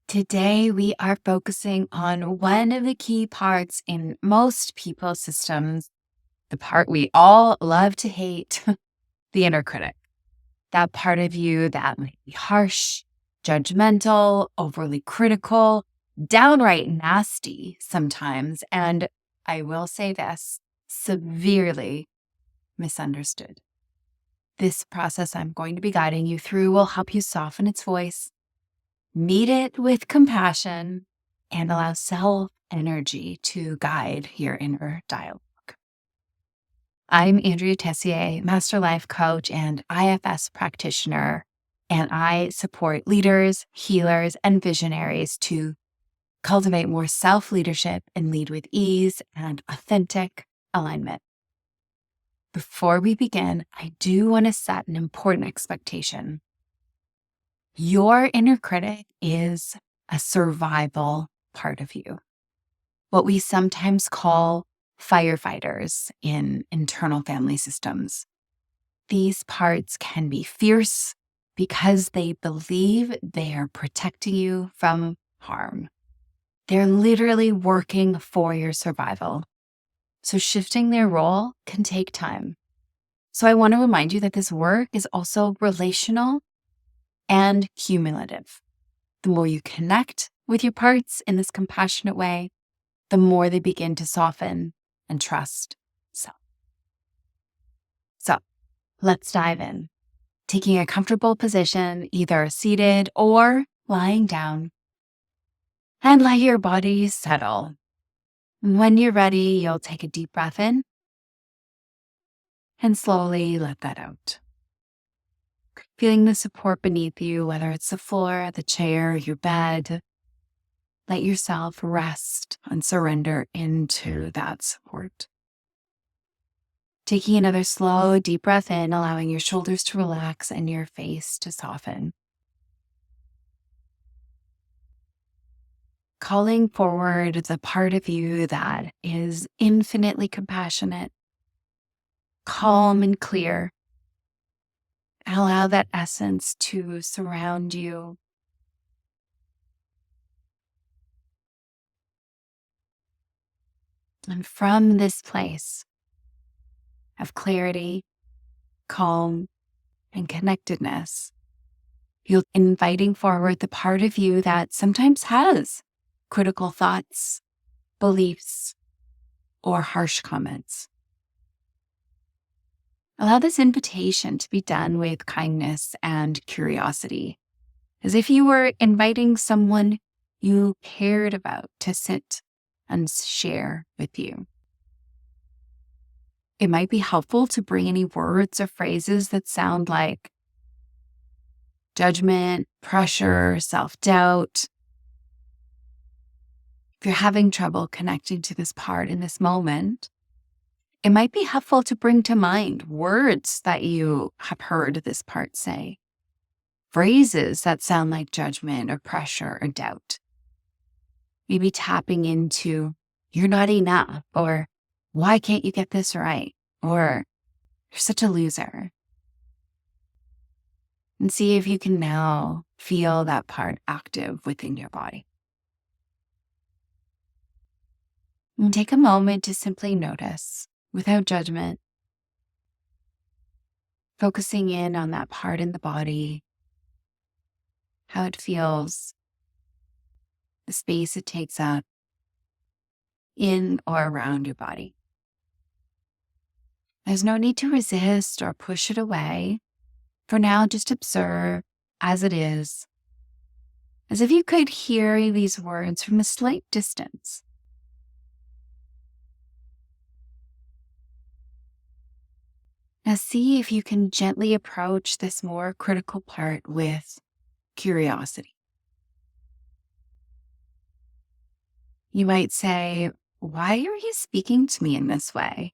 Today, we are focusing on one of the key parts in most people's systems, the part we all love to hate, the inner critic. That part of you that might be harsh, judgmental, overly critical, downright nasty sometimes. And I will say this, severely misunderstood. This process I'm going to be guiding you through will help you soften its voice, meet it with compassion, and allow self energy to guide your inner dialogue. I'm Andrea Tessier, Master Life Coach and IFS practitioner, and I support leaders, healers, and visionaries to cultivate more self leadership and lead with ease and authentic alignment. Before we begin, I do want to set an important expectation. Your inner critic is a survival part of you, what we sometimes call firefighters in internal family systems. These parts can be fierce because they believe they are protecting you from harm. They're literally working for your survival. So shifting their role can take time. So I want to remind you that this work is also relational and cumulative. The more you connect with your parts in this compassionate way, the more they begin to soften and trust self. So let's dive in. Taking a comfortable position, either seated or lying down, and let your body settle. When you're ready, you'll take a deep breath in and slowly let that out. Feeling the support beneath you, whether it's the floor, the chair, your bed. Let yourself rest and surrender into that support. Taking another slow, deep breath in, allowing your shoulders to relax and your face to soften. Calling forward the part of you that is infinitely compassionate, calm and clear. Allow that essence to surround you. And from this place of clarity, calm, and connectedness, you're inviting forward the part of you that sometimes has critical thoughts, beliefs, or harsh comments. Allow this invitation to be done with kindness and curiosity, as if you were inviting someone you cared about to sit and share with you. It might be helpful to bring any words or phrases that sound like judgment, pressure, self-doubt. If you're having trouble connecting to this part in this moment, it might be helpful to bring to mind words that you have heard this part say, phrases that sound like judgment or pressure or doubt. Maybe tapping into, you're not enough, or why can't you get this right? Or you're such a loser. And see if you can now feel that part active within your body. And take a moment to simply notice without judgment, focusing in on that part in the body, how it feels, the space it takes up in or around your body. There's no need to resist or push it away. For now, just observe as it is, as if you could hear these words from a slight distance. Now see if you can gently approach this more critical part with curiosity. You might say, why are you speaking to me in this way?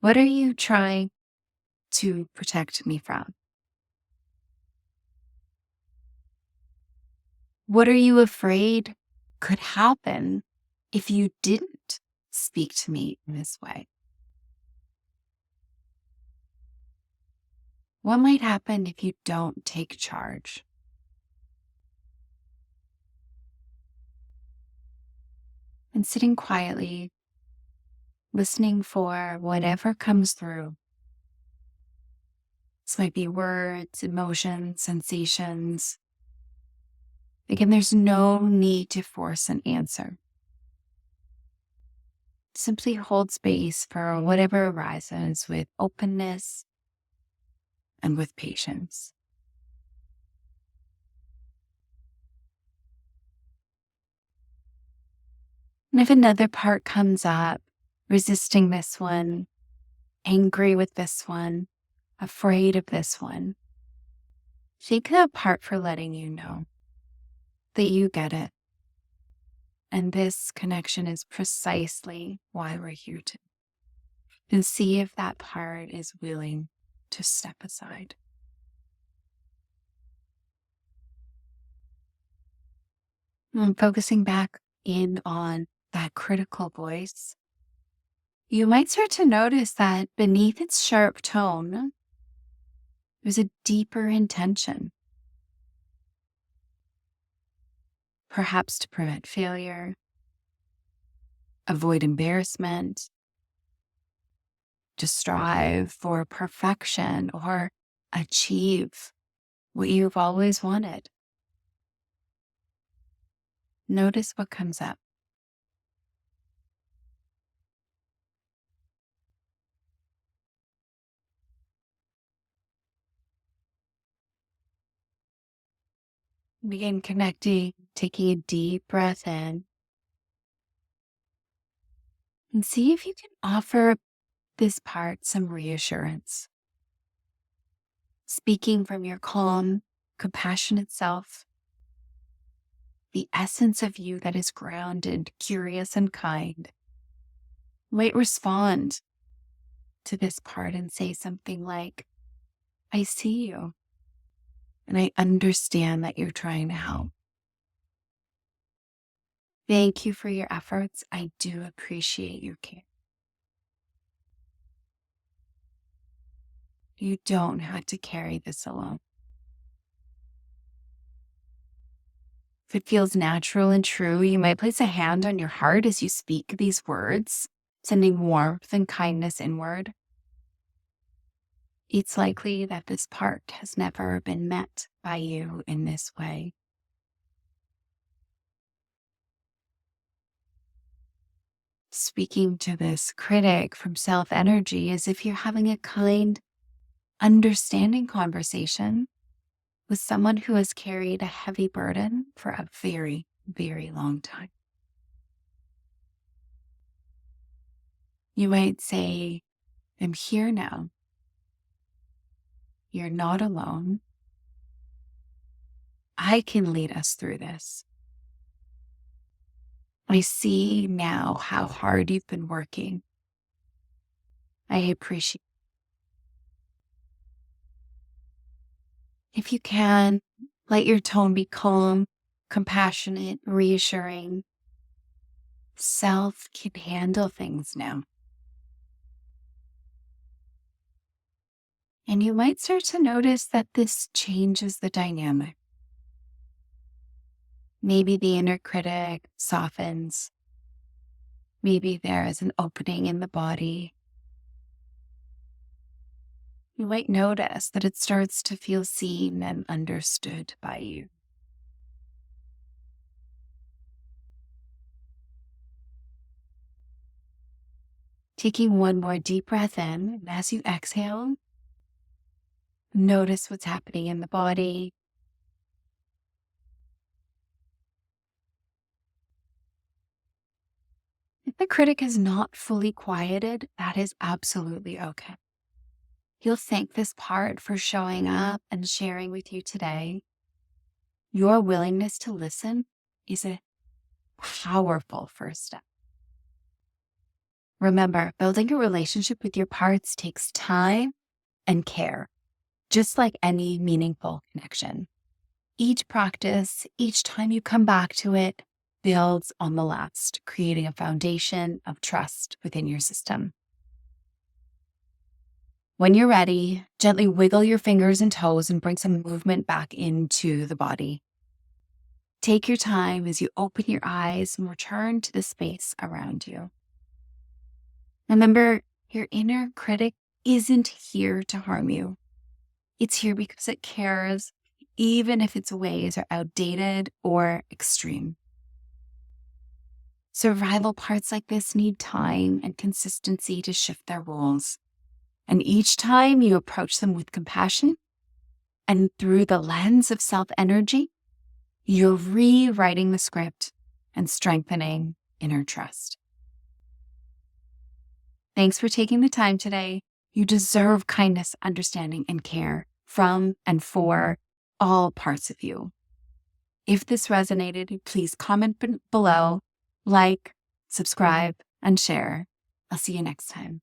What are you trying to protect me from? What are you afraid could happen if you didn't speak to me in this way? What might happen if you don't take charge? and sitting quietly, listening for whatever comes through. This might be words, emotions, sensations. Again, there's no need to force an answer. Simply hold space for whatever arises with openness and with patience. And if another part comes up, resisting this one, angry with this one, afraid of this one, take that part for letting you know that you get it. And this connection is precisely why we're here to. And see if that part is willing to step aside. And focusing back in on that critical voice, you might start to notice that beneath its sharp tone, there's a deeper intention. Perhaps to prevent failure, avoid embarrassment, to strive for perfection or achieve what you've always wanted. Notice what comes up. Begin connecting, taking a deep breath in, and see if you can offer this part some reassurance. Speaking from your calm, compassionate self, the essence of you that is grounded, curious, and kind, might respond to this part and say something like, I see you, and I understand that you're trying to help. Thank you for your efforts. I do appreciate your care. You don't have to carry this alone. If it feels natural and true, you might place a hand on your heart as you speak these words, sending warmth and kindness inward. It's likely that this part has never been met by you in this way. Speaking to this critic from self energy as if you're having a kind, understanding conversation with someone who has carried a heavy burden for a very, very long time. You might say, I'm here now. You're not alone. I can lead us through this. I see now how hard you've been working. I appreciate. If you can, let your tone be calm, compassionate, reassuring. Self can handle things now. And you might start to notice that this changes the dynamic. Maybe the inner critic softens. Maybe there is an opening in the body. You might notice that it starts to feel seen and understood by you. Taking one more deep breath in, and as you exhale, notice what's happening in the body. If the critic is not fully quieted, that is absolutely okay. You'll thank this part for showing up and sharing with you today. Your willingness to listen is a powerful first step. Remember, building a relationship with your parts takes time and care, just like any meaningful connection. Each practice, each time you come back to it, builds on the last, creating a foundation of trust within your system. When you're ready, gently wiggle your fingers and toes and bring some movement back into the body. Take your time as you open your eyes and return to the space around you. Remember, your inner critic isn't here to harm you. It's here because it cares, even if its ways are outdated or extreme. Survival parts like this need time and consistency to shift their roles. And each time you approach them with compassion and through the lens of self-energy, you're rewriting the script and strengthening inner trust. Thanks for taking the time today. You deserve kindness, understanding, and care from and for all parts of you. If this resonated, please comment below, like, subscribe, and share. I'll see you next time.